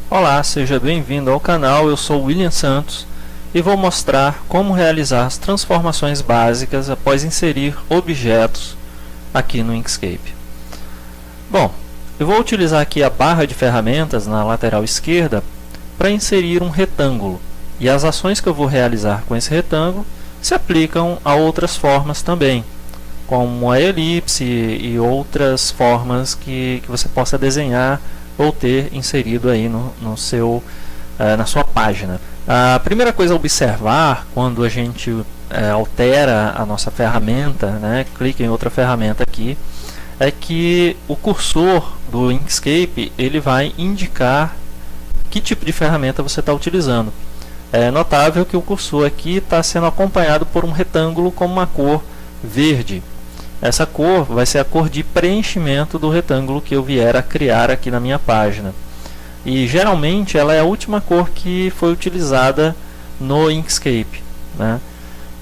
Olá, seja bem-vindo ao canal. Eu sou William Santos e vou mostrar como realizar as transformações básicas após inserir objetos aqui no Inkscape. Bom, eu vou utilizar aqui a barra de ferramentas na lateral esquerda para inserir um retângulo, e as ações que eu vou realizar com esse retângulo se aplicam a outras formas também, como a elipse e outras formas que você possa desenhar ou ter inserido aí na sua página. A primeira coisa a observar quando a gente altera a nossa ferramenta, clica em outra ferramenta aqui, é que o cursor do Inkscape ele vai indicar que tipo de ferramenta você está utilizando. É notável que o cursor aqui está sendo acompanhado por um retângulo com uma cor verde. Essa cor vai ser a cor de preenchimento do retângulo que eu vier a criar aqui na minha página. E geralmente ela é a última cor que foi utilizada no Inkscape,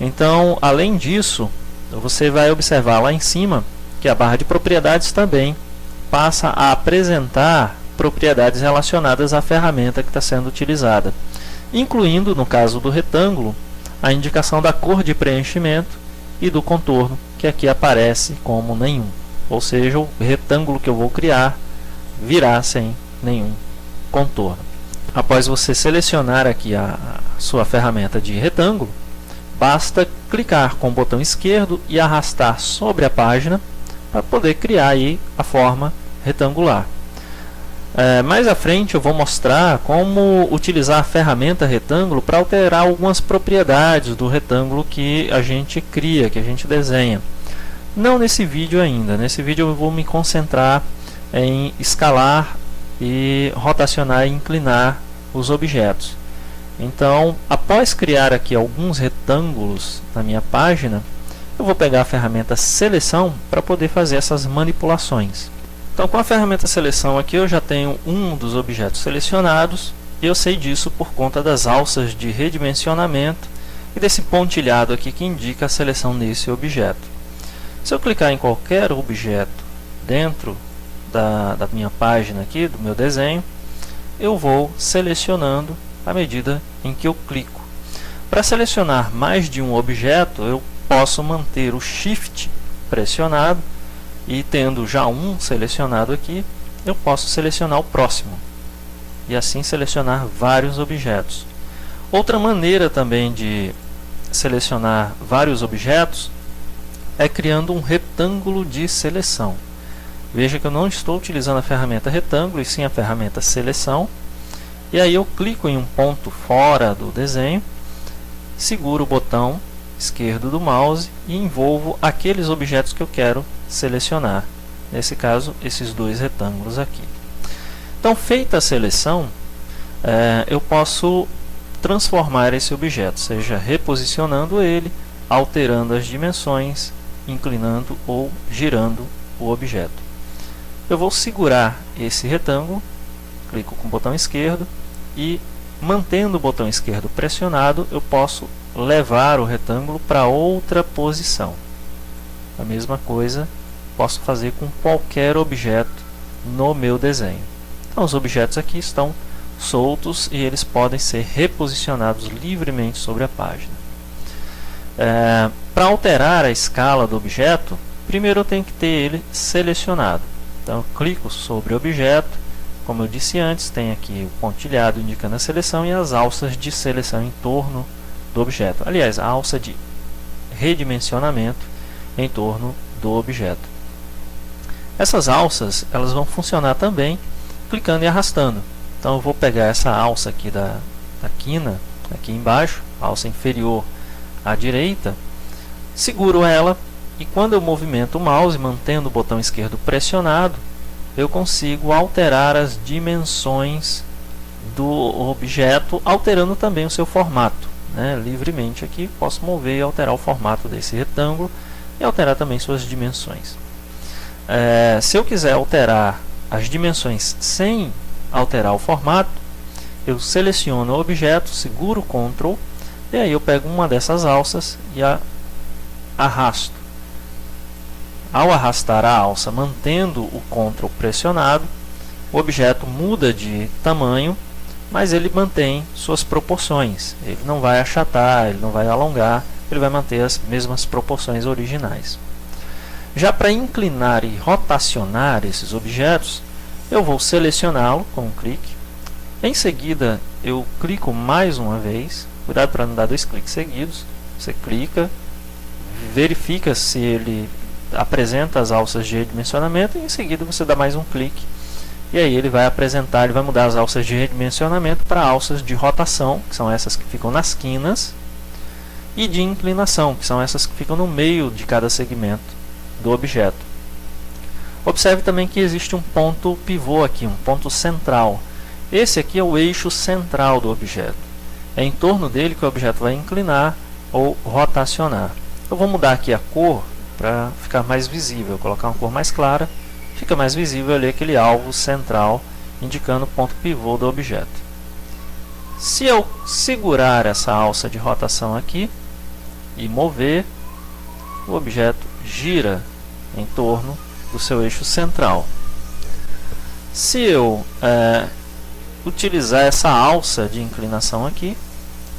Então, além disso, você vai observar lá em cima que a barra de propriedades também passa a apresentar propriedades relacionadas à ferramenta que está sendo utilizada, incluindo, no caso do retângulo, a indicação da cor de preenchimento e do contorno, que aqui aparece como nenhum, ou seja, o retângulo que eu vou criar virá sem nenhum contorno. Após você selecionar aqui a sua ferramenta de retângulo, basta clicar com o botão esquerdo e arrastar sobre a página para poder criar aí a forma retangular. Mais à frente eu vou mostrar como utilizar a ferramenta retângulo para alterar algumas propriedades do retângulo que a gente cria, que a gente desenha. Não nesse vídeo ainda. Nesse vídeo eu vou me concentrar em escalar e rotacionar e inclinar os objetos. Então, após criar aqui alguns retângulos na minha página, eu vou pegar a ferramenta seleção para poder fazer essas manipulações. Então, com a ferramenta seleção aqui eu já tenho um dos objetos selecionados, e eu sei disso por conta das alças de redimensionamento e desse pontilhado aqui que indica a seleção desse objeto. Se eu clicar em qualquer objeto dentro da minha página aqui, do meu desenho, eu vou selecionando à medida em que eu clico. Para selecionar mais de um objeto, eu posso manter o Shift pressionado, e tendo já um selecionado aqui, eu posso selecionar o próximo e assim selecionar vários objetos. Outra maneira também de selecionar vários objetos é criando um retângulo de seleção. Veja que eu não estou utilizando a ferramenta retângulo e sim a ferramenta seleção, e aí eu clico em um ponto fora do desenho, seguro o botão esquerdo do mouse e envolvo aqueles objetos que eu quero selecionar, nesse caso esses dois retângulos aqui. Então, feita a seleção, eu posso transformar esse objeto, seja reposicionando ele, alterando as dimensões, inclinando ou girando o objeto. Eu vou segurar esse retângulo, clico com o botão esquerdo e, mantendo o botão esquerdo pressionado, eu posso levar o retângulo para outra posição. A mesma coisa posso fazer com qualquer objeto no meu desenho. Então, os objetos aqui estão soltos e eles podem ser reposicionados livremente sobre a página. Para alterar a escala do objeto, primeiro eu tenho que ter ele selecionado. Então, eu clico sobre o objeto. Como eu disse antes, tem aqui o pontilhado indicando a seleção e as alças de seleção em torno do objeto. Aliás, a alça de redimensionamento em torno do objeto. Essas alças elas vão funcionar também clicando e arrastando. Então eu vou pegar essa alça aqui da quina, aqui embaixo, a alça inferior à direita, seguro ela e quando eu movimento o mouse, mantendo o botão esquerdo pressionado, eu consigo alterar as dimensões do objeto, alterando também o seu formato. Livremente aqui posso mover e alterar o formato desse retângulo e alterar também suas dimensões. Se eu quiser alterar as dimensões sem alterar o formato, eu seleciono o objeto, seguro o Ctrl e aí eu pego uma dessas alças e a arrasto. Ao arrastar a alça mantendo o Ctrl pressionado, o objeto muda de tamanho mas ele mantém suas proporções. Ele não vai achatar, ele não vai alongar, ele vai manter as mesmas proporções originais. Já para inclinar e rotacionar esses objetos, eu vou selecioná-lo com um clique. Em seguida, eu clico mais uma vez. Cuidado para não dar 2 cliques seguidos. Você clica, verifica se ele apresenta as alças de redimensionamento e em seguida você dá mais um clique. E aí ele vai apresentar, ele vai mudar as alças de redimensionamento para alças de rotação, que são essas que ficam nas quinas, e de inclinação, que são essas que ficam no meio de cada segmento do objeto. Observe também que existe um ponto pivô aqui, um ponto central. Esse aqui é o eixo central do objeto. É em torno dele que o objeto vai inclinar ou rotacionar. Eu vou mudar aqui a cor para ficar mais visível, vou colocar uma cor mais clara. Fica mais visível ali aquele alvo central, indicando o ponto pivô do objeto. Se eu segurar essa alça de rotação aqui e mover, o objeto gira em torno do seu eixo central. Se eu utilizar essa alça de inclinação aqui,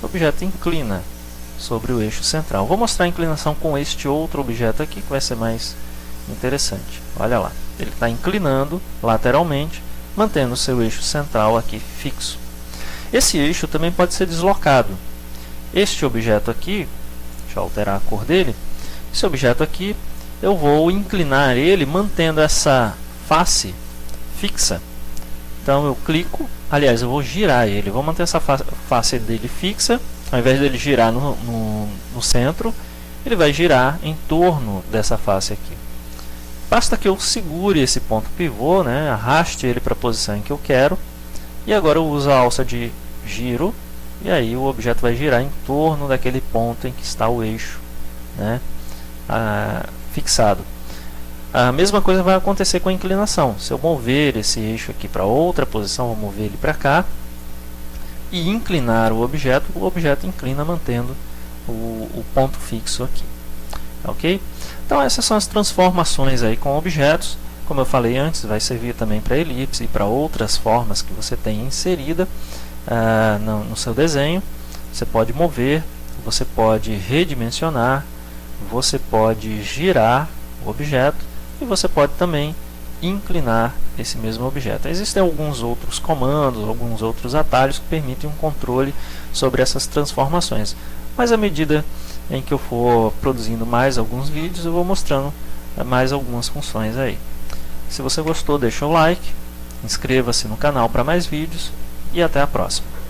o objeto inclina sobre o eixo central. Vou mostrar a inclinação com este outro objeto aqui, que vai ser mais interessante. Olha lá, ele está inclinando lateralmente, mantendo o seu eixo central aqui fixo. Esse eixo também pode ser deslocado. Este objeto aqui, deixa eu alterar a cor dele, esse objeto aqui, eu vou inclinar ele mantendo essa face fixa. Então eu clico, aliás, eu vou girar ele, vou manter essa face dele fixa, ao invés dele girar no centro, ele vai girar em torno dessa face aqui. Basta que eu segure esse ponto pivô, né, arraste ele para a posição em que eu quero, e agora eu uso a alça de giro, e aí o objeto vai girar em torno daquele ponto em que está o eixo, né, fixado. A mesma coisa vai acontecer com a inclinação. Se eu mover esse eixo aqui para outra posição, vou mover ele para cá, e inclinar o objeto inclina mantendo o ponto fixo aqui. Ok? Então essas são as transformações aí com objetos. Como eu falei antes, vai servir também para elipse e para outras formas que você tem inserida no seu desenho. Você pode mover, você pode redimensionar, você pode girar o objeto e você pode também inclinar esse mesmo objeto. Existem alguns outros comandos, alguns outros atalhos que permitem um controle sobre essas transformações. Mas à medida em que eu for produzindo mais alguns vídeos, eu vou mostrando mais algumas funções aí. Se você gostou, deixa o like, inscreva-se no canal para mais vídeos e até a próxima.